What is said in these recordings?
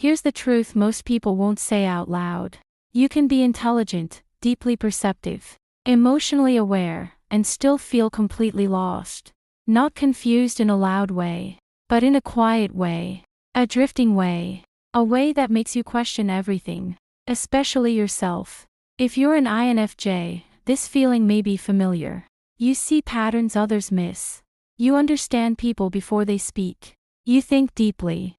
Here's the truth most people won't say out loud. You can be intelligent, deeply perceptive, emotionally aware, and still feel completely lost. Not confused in a loud way, but in a quiet way, a drifting way, a way that makes you question everything, especially yourself. If you're an INFJ, this feeling may be familiar. You see patterns others miss. You understand people before they speak. You think deeply,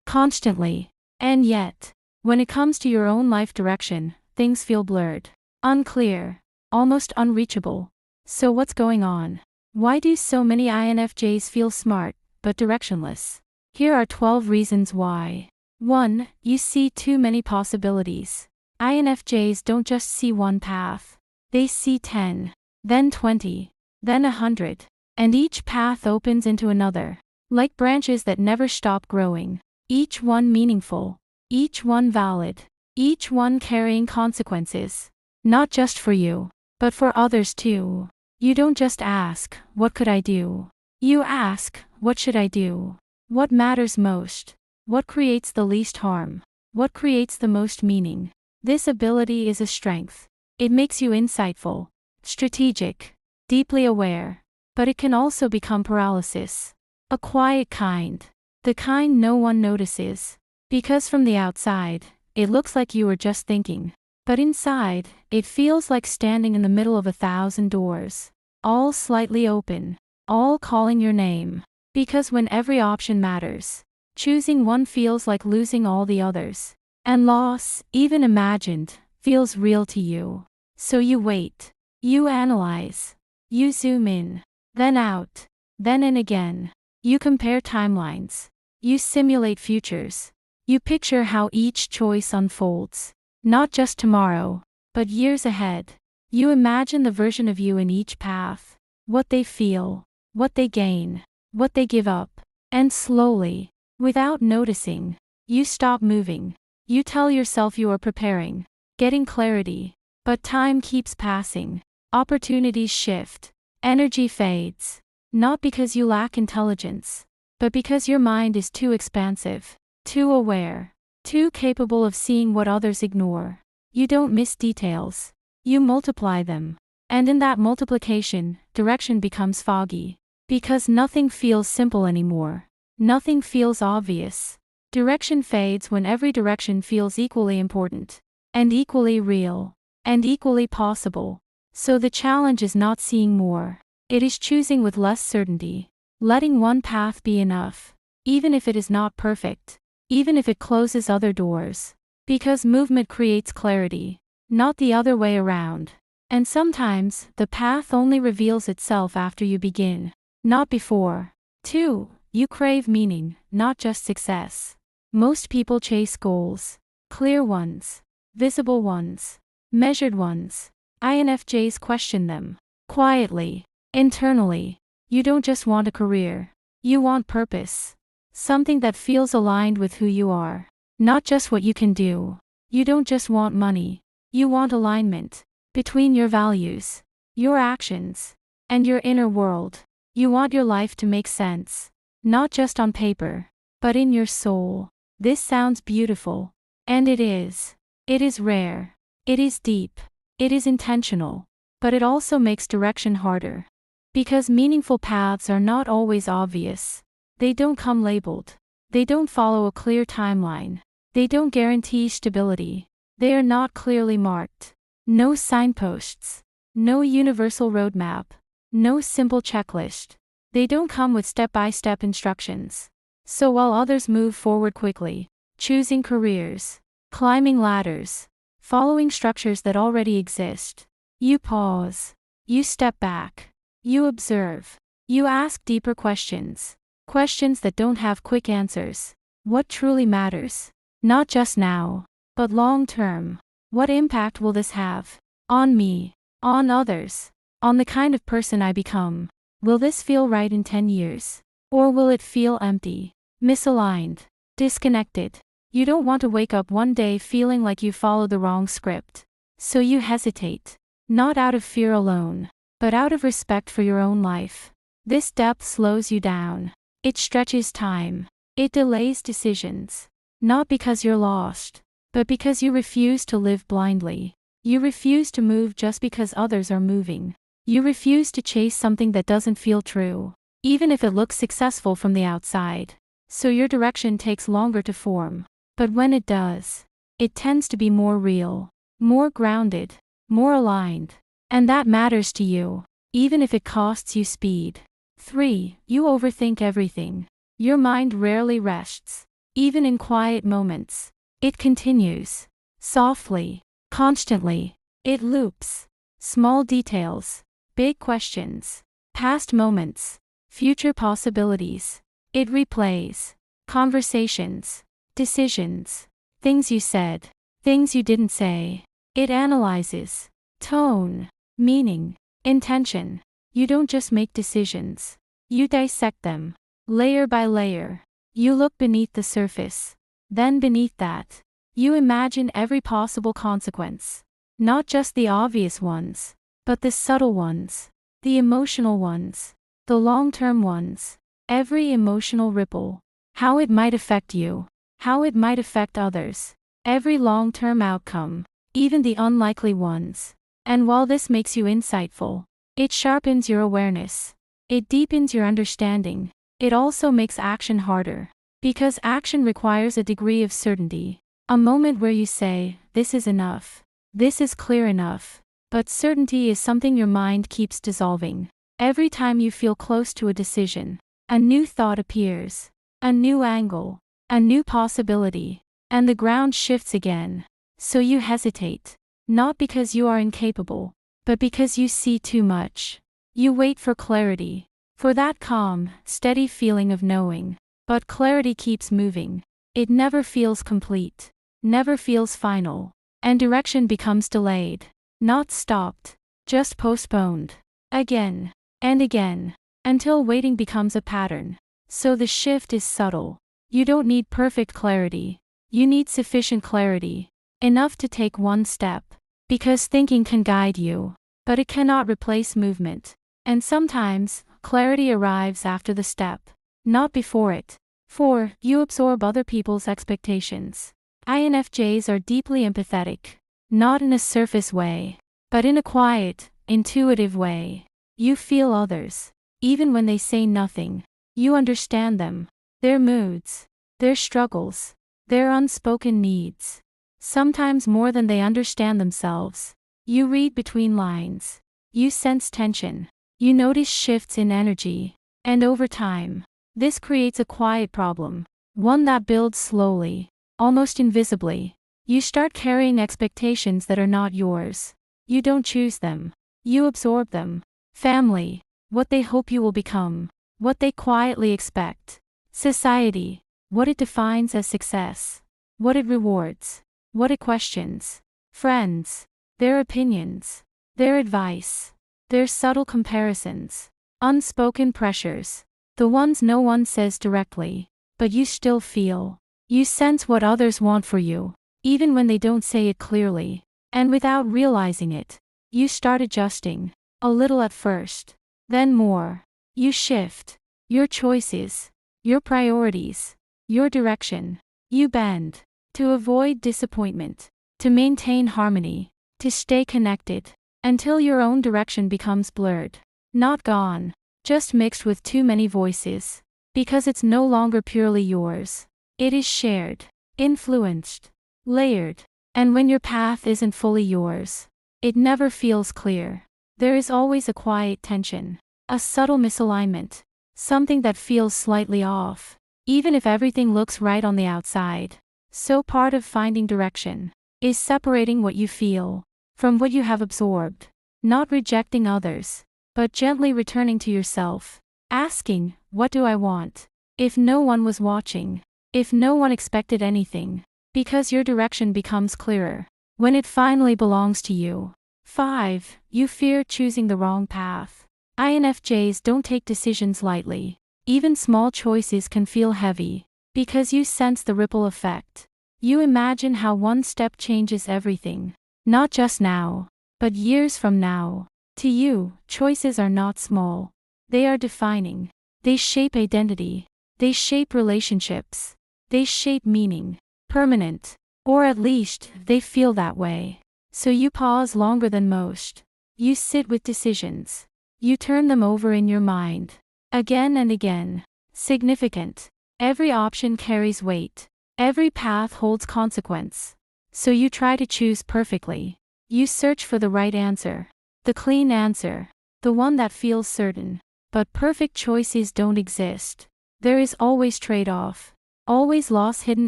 constantly. And yet, when it comes to your own life direction, things feel blurred, unclear, almost unreachable. So what's going on? Why do so many INFJs feel smart, but directionless? Here are 12 reasons why. 1. You see too many possibilities. INFJs don't just see one path. They see 10, then 20, then 100. And each path opens into another, like branches that never stop growing. Each one meaningful, each one valid, each one carrying consequences. Not just for you, but for others too. You don't just ask, what could I do? You ask, what should I do? What matters most? What creates the least harm? What creates the most meaning? This ability is a strength. It makes you insightful, strategic, deeply aware. But it can also become paralysis. A quiet kind. The kind no one notices. Because from the outside, it looks like you are just thinking. But inside, it feels like standing in the middle of 1,000 doors. All slightly open. All calling your name. Because when every option matters, choosing one feels like losing all the others. And loss, even imagined, feels real to you. So you wait. You analyze. You zoom in. Then out. Then in again. You compare timelines. You simulate futures. You picture how each choice unfolds. Not just tomorrow, but years ahead. You imagine the version of you in each path. What they feel. What they gain. What they give up. And slowly, without noticing, you stop moving. You tell yourself you are preparing, getting clarity. But time keeps passing. Opportunities shift. Energy fades. Not because you lack intelligence, but because your mind is too expansive, too aware, too capable of seeing what others ignore. You don't miss details. You multiply them. And in that multiplication, direction becomes foggy. Because nothing feels simple anymore. Nothing feels obvious. Direction fades when every direction feels equally important, and equally real, and equally possible. So the challenge is not seeing more. It is choosing with less certainty. Letting one path be enough. Even if it is not perfect. Even if it closes other doors. Because movement creates clarity. Not the other way around. And sometimes, the path only reveals itself after you begin. Not before. 2. You crave meaning, not just success. Most people chase goals. Clear ones. Visible ones. Measured ones. INFJs question them. Quietly. Internally. You don't just want a career. You want purpose. Something that feels aligned with who you are. Not just what you can do. You don't just want money. You want alignment. Between your values. Your actions. And your inner world. You want your life to make sense. Not just on paper. But in your soul. This sounds beautiful. And it is. It is rare. It is deep. It is intentional. But it also makes direction harder. Because meaningful paths are not always obvious. They don't come labeled. They don't follow a clear timeline. They don't guarantee stability. They are not clearly marked. No signposts. No universal roadmap. No simple checklist. They don't come with step-by-step instructions. So while others move forward quickly, choosing careers, climbing ladders, following structures that already exist, you pause. You step back. You observe. You ask deeper questions. Questions that don't have quick answers. What truly matters? Not just now, but long term. What impact will this have? On me. On others. On the kind of person I become. Will this feel right in 10 years? Or will it feel empty, misaligned, disconnected? You don't want to wake up one day feeling like you followed the wrong script. So you hesitate. Not out of fear alone, but out of respect for your own life. This depth slows you down. It stretches time. It delays decisions. Not because you're lost, but because you refuse to live blindly. You refuse to move just because others are moving. You refuse to chase something that doesn't feel true, even if it looks successful from the outside. So your direction takes longer to form. But when it does, it tends to be more real, more grounded, more aligned. And that matters to you, even if it costs you speed. 3. You overthink everything. Your mind rarely rests. Even in quiet moments, it continues. Softly, constantly. It loops. Small details, big questions, past moments, future possibilities. It replays conversations, decisions, things you said, things you didn't say. It analyzes tone, meaning, intention. You don't just make decisions. You dissect them, layer by layer. You look beneath the surface. Then beneath that, you imagine every possible consequence. Not just the obvious ones, but the subtle ones, the emotional ones, the long-term ones. Every emotional ripple, how it might affect you, how it might affect others. Every long-term outcome, even the unlikely ones. And while this makes you insightful, it sharpens your awareness. It deepens your understanding. It also makes action harder. Because action requires a degree of certainty. A moment where you say, this is enough. This is clear enough. But certainty is something your mind keeps dissolving. Every time you feel close to a decision, a new thought appears. A new angle. A new possibility. And the ground shifts again. So you hesitate. Not because you are incapable, but because you see too much. You wait for clarity. For that calm, steady feeling of knowing. But clarity keeps moving. It never feels complete. Never feels final. And direction becomes delayed. Not stopped. Just postponed. Again. And again. Until waiting becomes a pattern. So the shift is subtle. You don't need perfect clarity. You need sufficient clarity. Enough to take one step. Because thinking can guide you. But it cannot replace movement. And sometimes, clarity arrives after the step. Not before it. 4. You absorb other people's expectations. INFJs are deeply empathetic. Not in a surface way, but in a quiet, intuitive way. You feel others. Even when they say nothing. You understand them. Their moods. Their struggles. Their unspoken needs. Sometimes more than they understand themselves. You read between lines. You sense tension. You notice shifts in energy. And over time, this creates a quiet problem. One that builds slowly, almost invisibly. You start carrying expectations that are not yours. You don't choose them. You absorb them. Family, what they hope you will become. What they quietly expect. Society, what it defines as success. What it rewards. What it questions. Friends, their opinions. Their advice. Their subtle comparisons. Unspoken pressures. The ones no one says directly, but you still feel. You sense what others want for you, even when they don't say it clearly. And without realizing it, you start adjusting. A little at first. Then more. You shift. Your choices. Your priorities. Your direction. You bend. To avoid disappointment. To maintain harmony. To stay connected. Until your own direction becomes blurred. Not gone. Just mixed with too many voices. Because it's no longer purely yours. It is shared. Influenced. Layered. And when your path isn't fully yours, it never feels clear. There is always a quiet tension. A subtle misalignment. Something that feels slightly off. Even if everything looks right on the outside. So part of finding direction is separating what you feel from what you have absorbed. Not rejecting others, but gently returning to yourself. Asking, what do I want? If no one was watching. If no one expected anything. Because your direction becomes clearer when it finally belongs to you. 5. You fear choosing the wrong path. INFJs don't take decisions lightly. Even small choices can feel heavy. Because you sense the ripple effect. You imagine how one step changes everything. Not just now, but years from now. To you, choices are not small. They are defining. They shape identity. They shape relationships. They shape meaning. permanent. Or at least, they feel that way. So you pause longer than most. You sit with decisions. You turn them over in your mind. Again and again. Significant. Every option carries weight. Every path holds consequence. So you try to choose perfectly. You search for the right answer. The clean answer. The one that feels certain. But perfect choices don't exist. There is always trade-off. Always loss hidden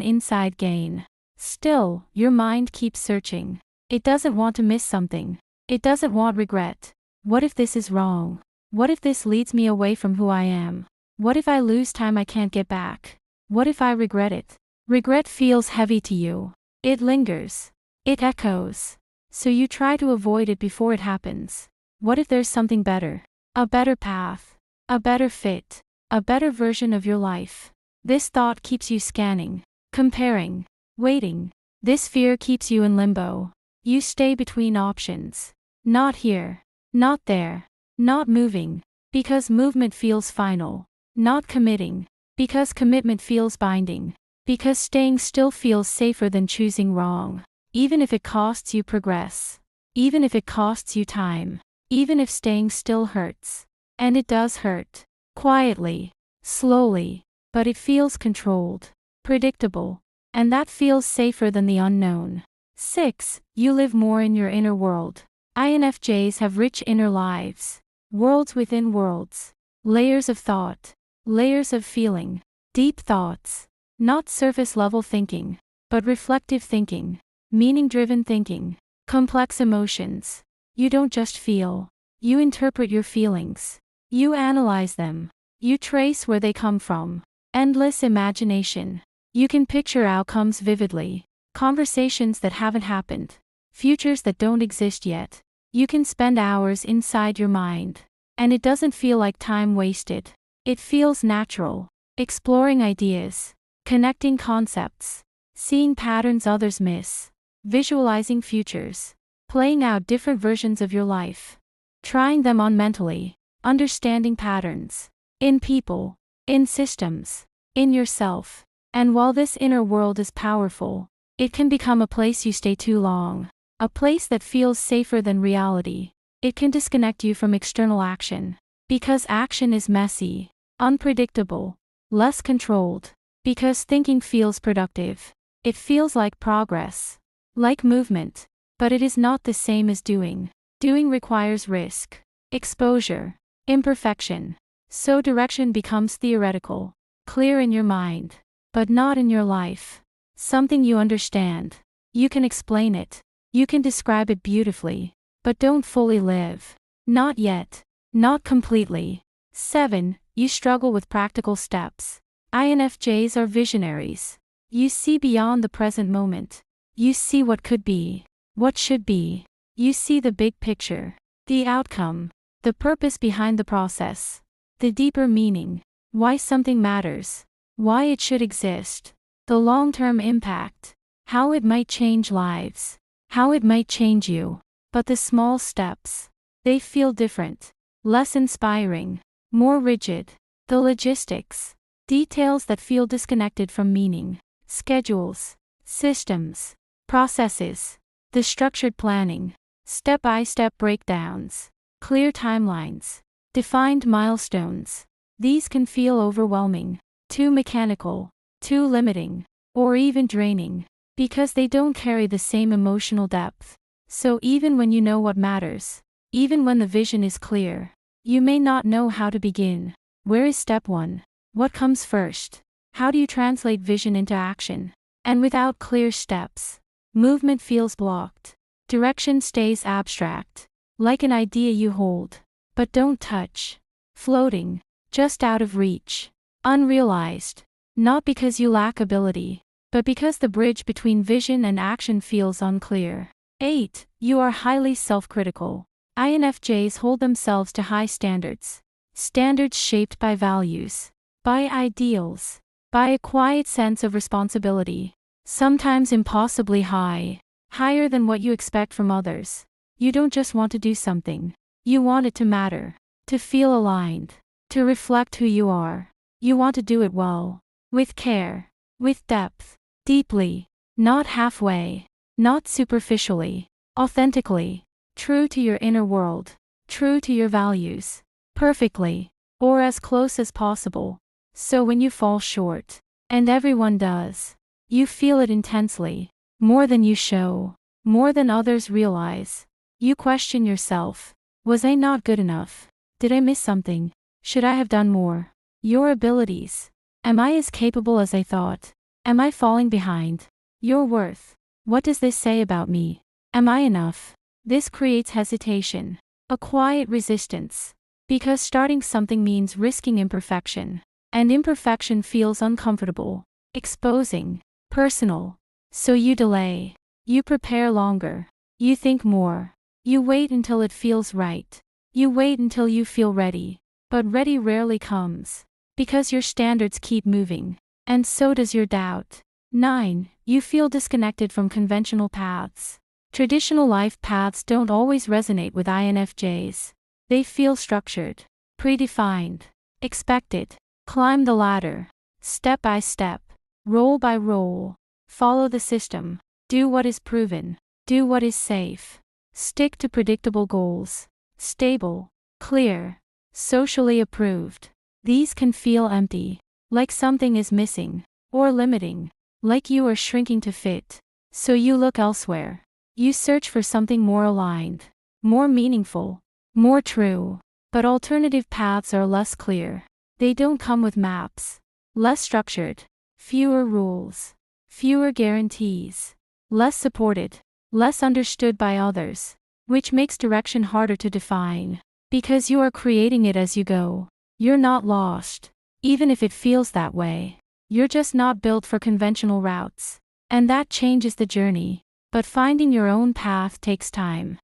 inside gain. Still, your mind keeps searching. It doesn't want to miss something. It doesn't want regret. What if this is wrong? What if this leads me away from who I am? What if I lose time I can't get back? What if I regret it? Regret feels heavy to you. It lingers. It echoes. So you try to avoid it before it happens. What if there's something better? A better path. A better fit. A better version of your life. This thought keeps you scanning, comparing, waiting. This fear keeps you in limbo. You stay between options. Not here. Not there. Not moving. Because movement feels final. Not committing. Because commitment feels binding. Because staying still feels safer than choosing wrong. Even if it costs you progress. Even if it costs you time. Even if staying still hurts. And it does hurt. Quietly. Slowly. But it feels controlled. Predictable. And that feels safer than the unknown. 6. You live more in your inner world. INFJs have rich inner lives. Worlds within worlds. Layers of thought. Layers of feeling. Deep thoughts. Not surface-level thinking. But reflective thinking. Meaning-driven thinking. Complex emotions. You don't just feel. You interpret your feelings. You analyze them. You trace where they come from. Endless imagination. You can picture outcomes vividly. Conversations that haven't happened. Futures that don't exist yet. You can spend hours inside your mind. And it doesn't feel like time wasted. It feels natural. Exploring ideas. Connecting concepts. Seeing patterns others miss. Visualizing futures. Playing out different versions of your life. Trying them on mentally. Understanding patterns. In people. In systems. In yourself. And while this inner world is powerful, it can become a place you stay too long. A place that feels safer than reality. It can disconnect you from external action. Because action is messy. Unpredictable. Less controlled. Because thinking feels productive. It feels like progress. Like movement. But it is not the same as doing. Doing requires risk. Exposure. Imperfection. So direction becomes theoretical. Clear in your mind. But not in your life. Something you understand. You can explain it. You can describe it beautifully. But don't fully live. Not yet. Not completely. 7. You struggle with practical steps. INFJs are visionaries. You see beyond the present moment. You see what could be. What should be. You see the big picture. The outcome. The purpose behind the process. The deeper meaning. Why something matters. Why it should exist. The long-term impact. How it might change lives. How it might change you. But the small steps. They feel different. Less inspiring. More rigid. The logistics. Details that feel disconnected from meaning. Schedules. Systems. Processes. The structured planning. Step-by-step breakdowns. Clear timelines. Defined milestones. These can feel overwhelming. Too mechanical. Too limiting. Or even draining. Because they don't carry the same emotional depth. So even when you know what matters, even when the vision is clear, you may not know how to begin. Where is step 1? What comes first? How do you translate vision into action? And without clear steps, movement feels blocked. Direction stays abstract. Like an idea you hold, but don't touch. Floating. Just out of reach. Unrealized. Not because you lack ability, but because the bridge between vision and action feels unclear. 8. You are highly self-critical. INFJs hold themselves to high standards. Standards shaped by values. By ideals. By a quiet sense of responsibility. Sometimes impossibly high. Higher than what you expect from others. You don't just want to do something. You want it to matter. To feel aligned. To reflect who you are. You want to do it well. With care. With depth. Deeply. Not halfway. Not superficially. Authentically. True to your inner world. True to your values. Perfectly. Or as close as possible. So when you fall short, and everyone does, you feel it intensely. More than you show. More than others realize. You question yourself. Was I not good enough? Did I miss something? Should I have done more? Your abilities. Am I as capable as I thought? Am I falling behind? Your worth. What does this say about me? Am I enough? This creates hesitation. A quiet resistance. Because starting something means risking imperfection. And imperfection feels uncomfortable, exposing, personal. So you delay. You prepare longer. You think more. You wait until it feels right. You wait until you feel ready. But ready rarely comes. Because your standards keep moving. And so does your doubt. 9. You feel disconnected from conventional paths. Traditional life paths don't always resonate with INFJs. They feel structured, predefined, expected. Climb the ladder. Step by step. Roll by roll. Follow the system. Do what is proven. Do what is safe. Stick to predictable goals. Stable. Clear. Socially approved. These can feel empty. Like something is missing. Or limiting. Like you are shrinking to fit. So you look elsewhere. You search for something more aligned. More meaningful. More true. But alternative paths are less clear. They don't come with maps. Less structured. Fewer rules. Fewer guarantees. Less supported. Less understood by others. Which makes direction harder to define. Because you are creating it as you go. You're not lost. Even if it feels that way. You're just not built for conventional routes. And that changes the journey. But finding your own path takes time.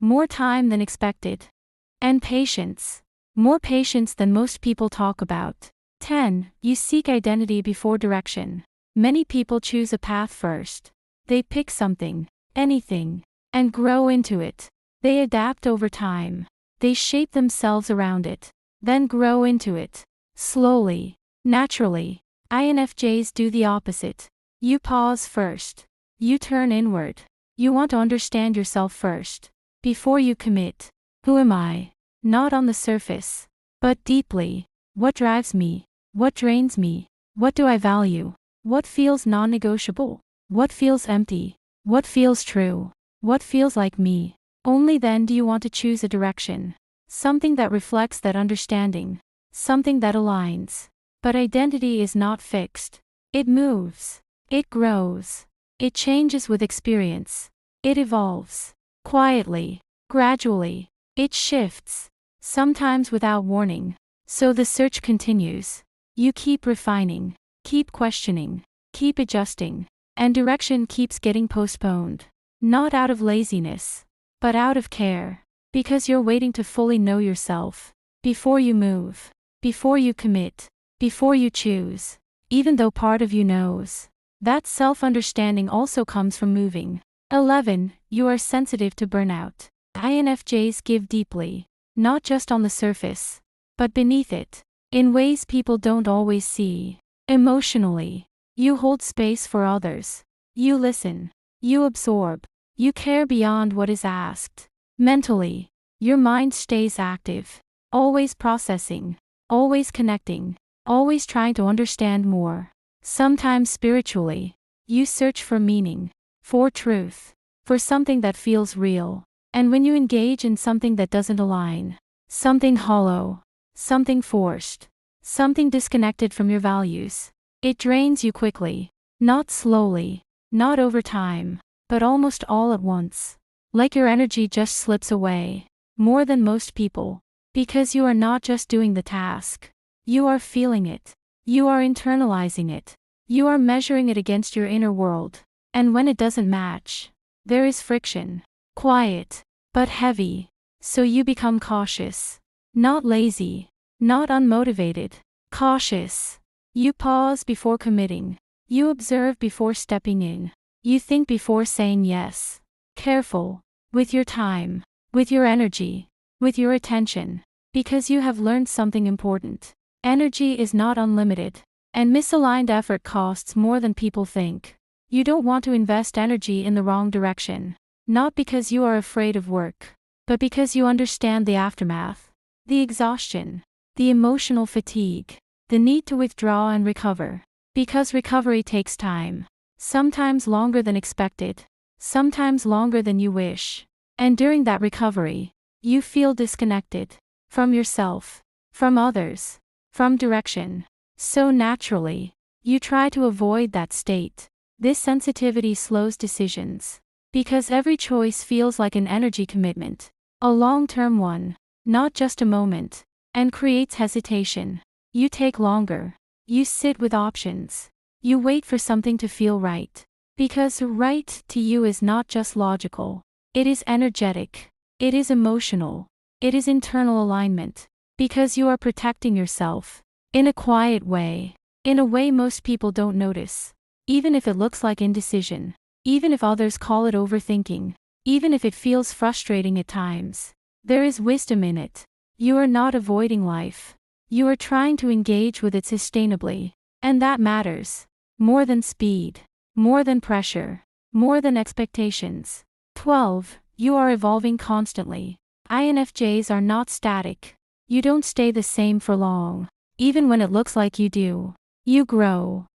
More time than expected. And patience. More patience than most people talk about. 10. You seek identity before direction. Many people choose a path first. They pick something, anything, and grow into it. They adapt over time. They shape themselves around it, then grow into it. Slowly, naturally. INFJs do the opposite. You pause first. You turn inward. You want to understand yourself first. Before you commit. Who am I? Not on the surface, but deeply. What drives me? What drains me? What do I value? What feels non-negotiable? What feels empty? What feels true? What feels like me? Only then do you want to choose a direction. Something that reflects that understanding. Something that aligns. But identity is not fixed. It moves. It grows. It changes with experience. It evolves. Quietly. Gradually. It shifts. Sometimes without warning. So the search continues. You keep refining. Keep questioning. Keep adjusting. And direction keeps getting postponed. Not out of laziness. But out of care. Because you're waiting to fully know yourself. Before you move. Before you commit. Before you choose. Even though part of you knows. That self-understanding also comes from moving. 11. You are sensitive to burnout. INFJs give deeply. Not just on the surface. But beneath it. In ways people don't always see. Emotionally. You hold space for others. You listen. You absorb. You care beyond what is asked. Mentally. Your mind stays active. Always processing. Always connecting. Always trying to understand more. Sometimes spiritually. You search for meaning. For truth. For something that feels real. And when you engage in something that doesn't align. Something hollow. Something forced. Something disconnected from your values. It drains you quickly. Not slowly. Not over time. But almost all at once. Like your energy just slips away. More than most people. Because you are not just doing the task. You are feeling it. You are internalizing it. You are measuring it against your inner world. And when it doesn't match, there is friction. Quiet, but heavy. So you become cautious. Not lazy. Not unmotivated. Cautious. You pause before committing. You observe before stepping in. You think before saying yes. Careful. With your time. With your energy. With your attention. Because you have learned something important. Energy is not unlimited. And misaligned effort costs more than people think. You don't want to invest energy in the wrong direction. Not because you are afraid of work, but because you understand the aftermath, the exhaustion, the emotional fatigue, the need to withdraw and recover. Because recovery takes time. Sometimes longer than expected. Sometimes longer than you wish. And during that recovery, you feel disconnected. From yourself. From others. From direction. So naturally, you try to avoid that state. This sensitivity slows decisions. Because every choice feels like an energy commitment. A long-term one. Not just a moment. And creates hesitation. You take longer. You sit with options. You wait for something to feel right. Because right to you is not just logical. It is energetic. It is emotional. It is internal alignment. Because you are protecting yourself. In a quiet way. In a way most people don't notice. Even if it looks like indecision. Even if others call it overthinking. Even if it feels frustrating at times. There is wisdom in it. You are not avoiding life. You are trying to engage with it sustainably. And that matters. More than speed. More than pressure. More than expectations. 12. You are evolving constantly. INFJs are not static. You don't stay the same for long. Even when it looks like you do. You grow.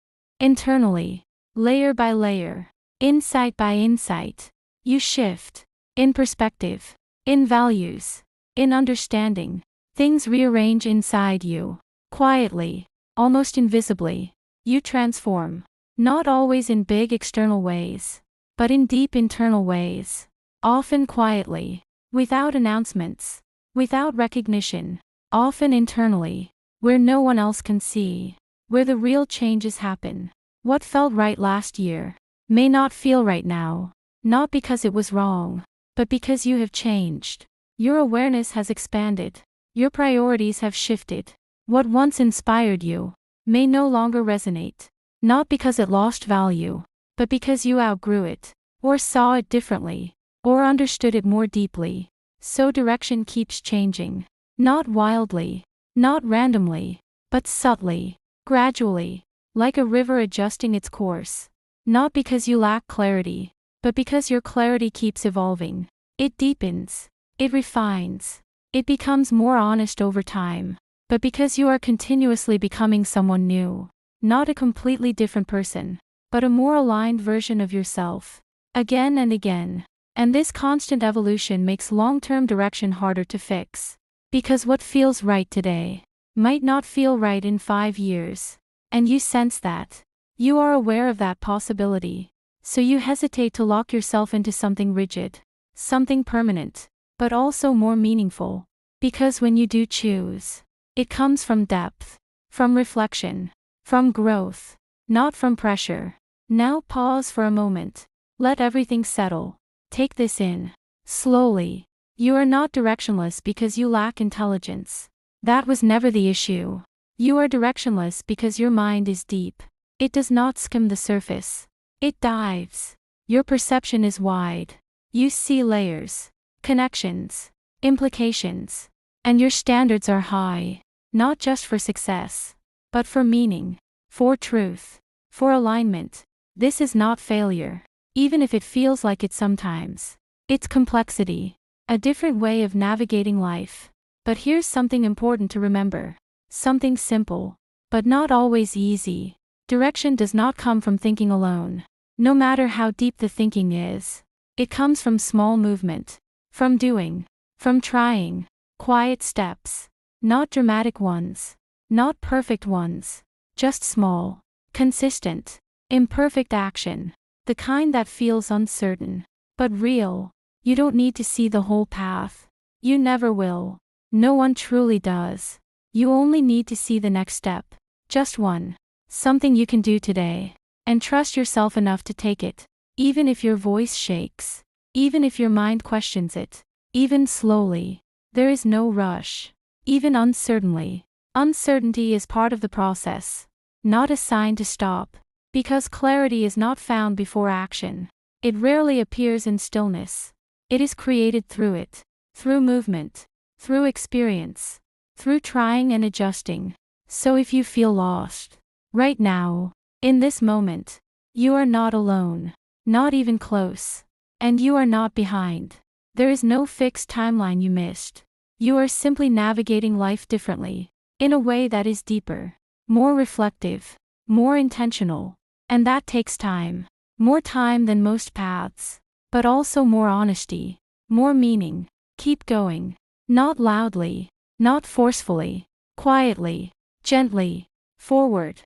Internally. Layer by layer. Insight by insight. You shift. In perspective. In values. In understanding. Things rearrange inside you. Quietly. Almost invisibly. You transform. Not always in big external ways. But in deep internal ways. Often quietly. Without announcements. Without recognition. Often internally. Where no one else can see. Where the real changes happen. What felt right last year may not feel right now. Not because it was wrong. But because you have changed. Your awareness has expanded. Your priorities have shifted. What once inspired you may no longer resonate. Not because it lost value, but because you outgrew it, or saw it differently, or understood it more deeply. So direction keeps changing. Not wildly, not randomly, but subtly, gradually, like a river adjusting its course. Not because you lack clarity, but because your clarity keeps evolving. It deepens. It refines. It becomes more honest over time. But because you are continuously becoming someone new. Not a completely different person, but a more aligned version of yourself. Again and again. And this constant evolution makes long-term direction harder to fix. Because what feels right today might not feel right in 5 years. And you sense that. You are aware of that possibility. So you hesitate to lock yourself into something rigid. Something permanent. But also more meaningful. Because when you do choose, it comes from depth. From reflection. From growth. Not from pressure. Now pause for a moment. Let everything settle. Take this in. Slowly. You are not directionless because you lack intelligence. That was never the issue. You are directionless because your mind is deep. It does not skim the surface. It dives. Your perception is wide. You see layers. Connections. Implications. And your standards are high. Not just for success. But for meaning. For truth. For alignment. This is not failure. Even if it feels like it sometimes. It's complexity. A different way of navigating life. But here's something important to remember. Something simple. But not always easy. Direction does not come from thinking alone. No matter how deep the thinking is. It comes from small movement. From doing. From trying. Quiet steps. Not dramatic ones. Not perfect ones. Just small. Consistent. Imperfect action. The kind that feels uncertain. But real. You don't need to see the whole path. You never will. No one truly does. You only need to see the next step. Just one. Something you can do today. And trust yourself enough to take it. Even if your voice shakes. Even if your mind questions it. Even slowly. There is no rush. Even uncertainly. Uncertainty is part of the process. Not a sign to stop. Because clarity is not found before action. It rarely appears in stillness. It is created through it. Through movement. Through experience. Through trying and adjusting. So if you feel lost. Right now. In this moment. You are not alone. Not even close. And you are not behind. There is no fixed timeline you missed. You are simply navigating life differently, in a way that is deeper, more reflective, more intentional. And that takes time. More time than most paths. But also more honesty, more meaning. Keep going. Not loudly, not forcefully, quietly, gently, forward.